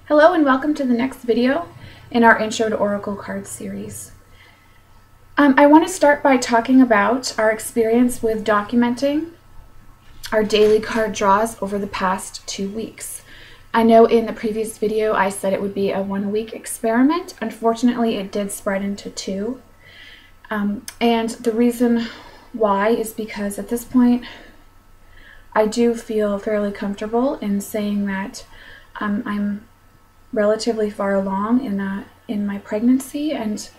Hello and welcome to the next video in our Intro to Oracle Cards series. I want to start by talking about our experience with documenting our daily card draws over the past 2 weeks. I know in the previous video I said it would be a 1-week experiment. Unfortunately, it did spread into 2. And the reason why is because at this point I do feel fairly comfortable in saying that I'm relatively far along in my pregnancy, and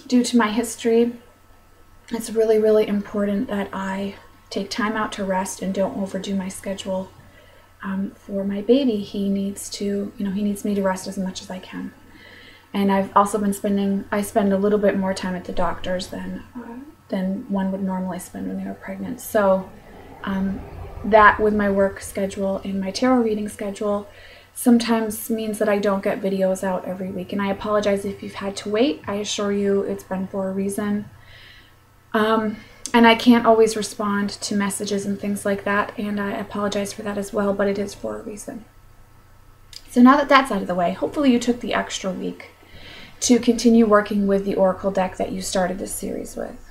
due to my history, it's really important that I take time out to rest and don't overdo my schedule for my baby. He needs me to rest as much as I can. And I've also been I spend a little bit more time at the doctor's than one would normally spend when they were pregnant. So that, with my work schedule and my tarot reading schedule, sometimes means that I don't get videos out every week, and I apologize if you've had to wait. I assure you it's been for a reason. And I can't always respond to messages and things like that, and I apologize for that as well, but it is for a reason. So now that that's out of the way, hopefully you took the extra week to continue working with the Oracle deck that you started this series with.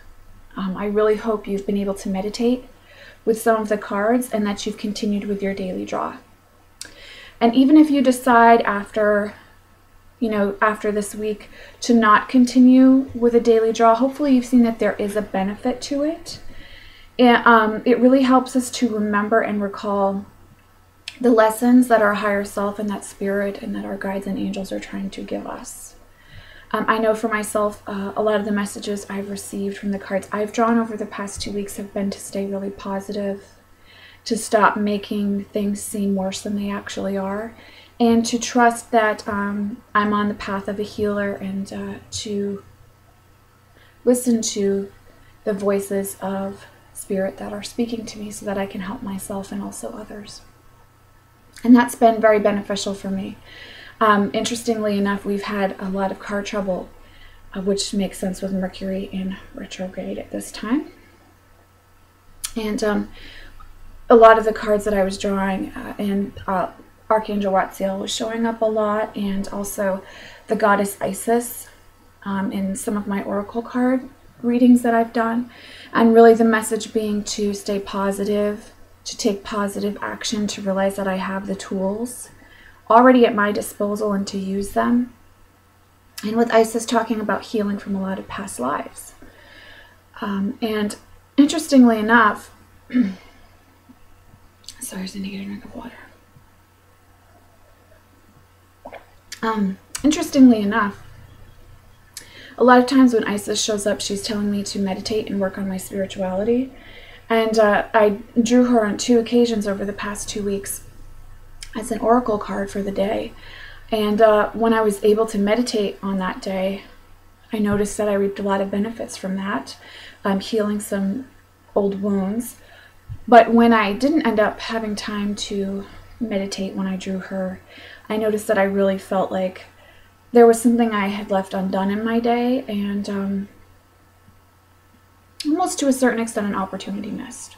I really hope you've been able to meditate with some of the cards and that you've continued with your daily draw. And even if you decide after this week to not continue with a daily draw, hopefully you've seen that there is a benefit to it. And it really helps us to remember and recall the lessons that our higher self and that spirit and that our guides and angels are trying to give us. I know for myself, a lot of the messages I've received from the cards I've drawn over the past 2 weeks have been to stay really positive, to stop making things seem worse than they actually are, and to trust that I'm on the path of a healer, and to listen to the voices of spirit that are speaking to me so that I can help myself and also others. And that's been very beneficial for me. Interestingly enough, we've had a lot of car trouble, which makes sense with Mercury in retrograde at this time. And a lot of the cards that I was drawing, and Archangel Ratziel was showing up a lot, and also the goddess Isis in some of my oracle card readings that I've done. And really the message being to stay positive, to take positive action, to realize that I have the tools already at my disposal and to use them. And with Isis talking about healing from a lot of past lives. And interestingly enough, sorry, I just need to get a drink of water. Interestingly enough, a lot of times when Isis shows up, she's telling me to meditate and work on my spirituality. And I drew her on 2 occasions over the past 2 weeks as an oracle card for the day. And when I was able to meditate on that day, I noticed that I reaped a lot of benefits from that, healing some old wounds. But when I didn't end up having time to meditate when I drew her, I noticed that I really felt like there was something I had left undone in my day, and almost to a certain extent an opportunity missed.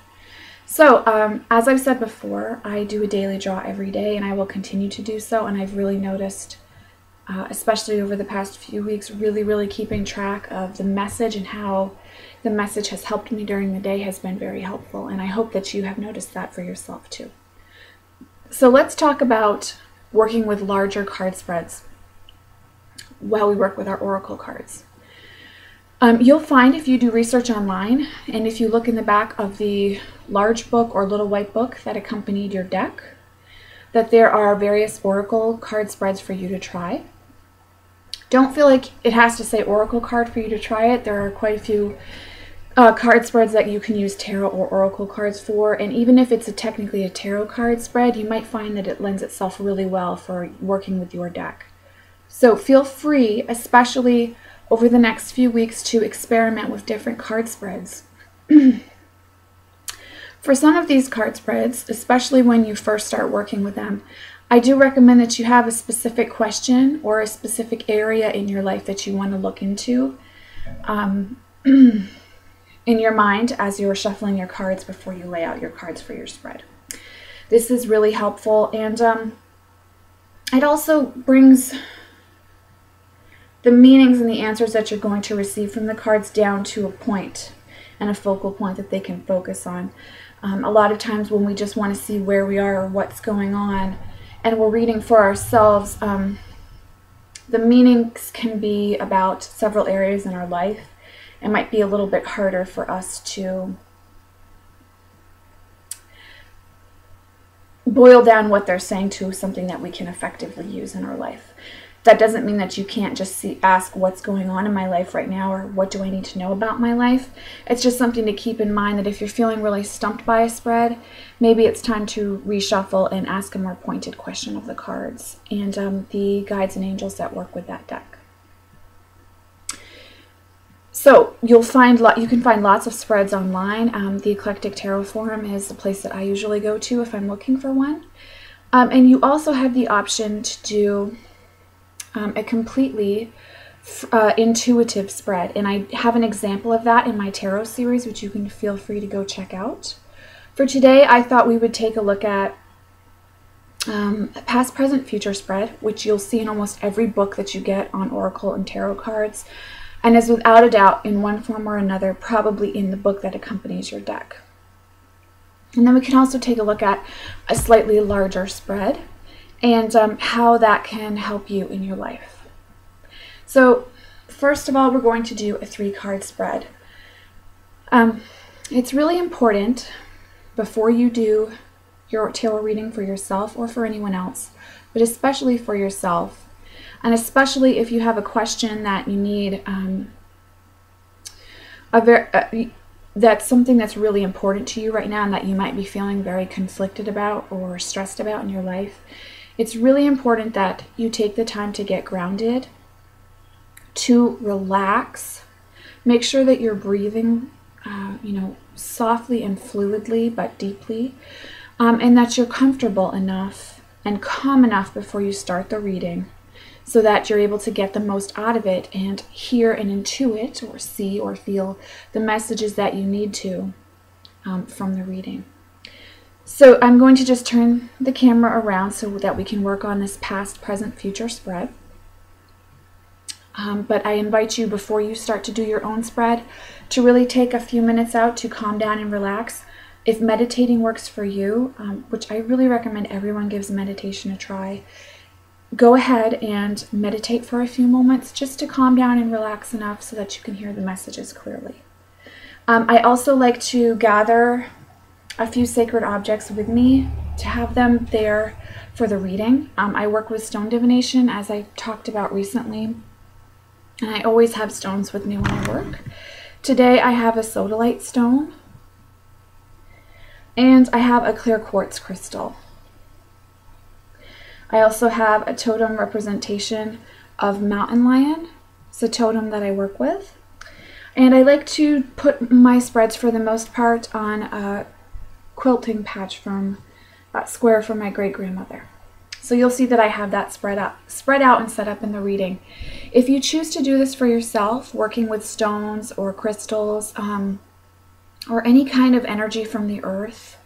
So as I've said before, I do a daily draw every day, and I will continue to do so. And I've really noticed, especially over the past few weeks, really keeping track of the message and how the message has helped me during the day has been very helpful. And I hope that you have noticed that for yourself too. So let's talk about working with larger card spreads while we work with our oracle cards. You'll find, if you do research online, and if you look in the back of the large book or little white book that accompanied your deck, that there are various oracle card spreads for you to try. Don't feel like it has to say oracle card for you to try it. There are quite a few card spreads that you can use tarot or oracle cards for, and even if it's technically a tarot card spread, you might find that it lends itself really well for working with your deck. So feel free, especially over the next few weeks, to experiment with different card spreads. For some of these card spreads, especially when you first start working with them, I do recommend that you have a specific question or a specific area in your life that you want to look into in your mind as you're shuffling your cards before you lay out your cards for your spread. This is really helpful, and It also brings the meanings and the answers that you're going to receive from the cards down to a point and a focal point that they can focus on. A lot of times when we just want to see where we are or what's going on and we're reading for ourselves, the meanings can be about several areas in our life. It might be a little bit harder for us to boil down what they're saying to something that we can effectively use in our life. That doesn't mean that you can't just ask what's going on in my life right now or what do I need to know about my life. It's just something to keep in mind that if you're feeling really stumped by a spread, maybe it's time to reshuffle and ask a more pointed question of the cards and the guides and angels that work with that deck. So you can find lots of spreads online. The Eclectic Tarot Forum is the place that I usually go to if I'm looking for one. And you also have the option to do a completely intuitive spread. And I have an example of that in my tarot series, which you can feel free to go check out. For today, I thought we would take a look at a past, present, future spread, which you'll see in almost every book that you get on Oracle and Tarot cards, and is without a doubt, in one form or another, probably in the book that accompanies your deck. And then we can also take a look at a slightly larger spread and how that can help you in your life. So first of all, we're going to do a 3-card spread. It's really important before you do your tarot reading for yourself or for anyone else, but especially for yourself, and especially if you have a question that you need, that's something that's really important to you right now and that you might be feeling very conflicted about or stressed about in your life. It's really important that you take the time to get grounded, to relax, make sure that you're breathing, softly and fluidly but deeply, and that you're comfortable enough and calm enough before you start the reading, so that you're able to get the most out of it and hear and intuit or see or feel the messages that you need to from the reading. So I'm going to just turn the camera around so that we can work on this past, present, future spread. But I invite you, before you start to do your own spread, to really take a few minutes out to calm down and relax. If meditating works for you, which I really recommend everyone gives meditation a try, go ahead and meditate for a few moments just to calm down and relax enough so that you can hear the messages clearly. I also like to gather a few sacred objects with me to have them there for the reading. I work with stone divination, as I talked about recently, and I always have stones with me when I work. Today I have a sodalite stone, and I have a clear quartz crystal. I also have a totem representation of mountain lion. It's a totem that I work with. And I like to put my spreads, for the most part, on a quilting patch from square from my great-grandmother. So you'll see that I have that spread out and set up in the reading. If you choose to do this for yourself, working with stones or crystals, or any kind of energy from the earth,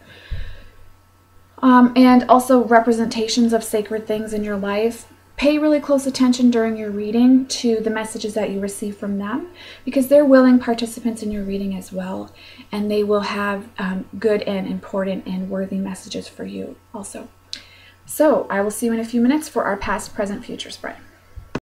and also representations of sacred things in your life, pay really close attention during your reading to the messages that you receive from them, because they're willing participants in your reading as well, and they will have good and important and worthy messages for you also. So I will see you in a few minutes for our past, present, future spread.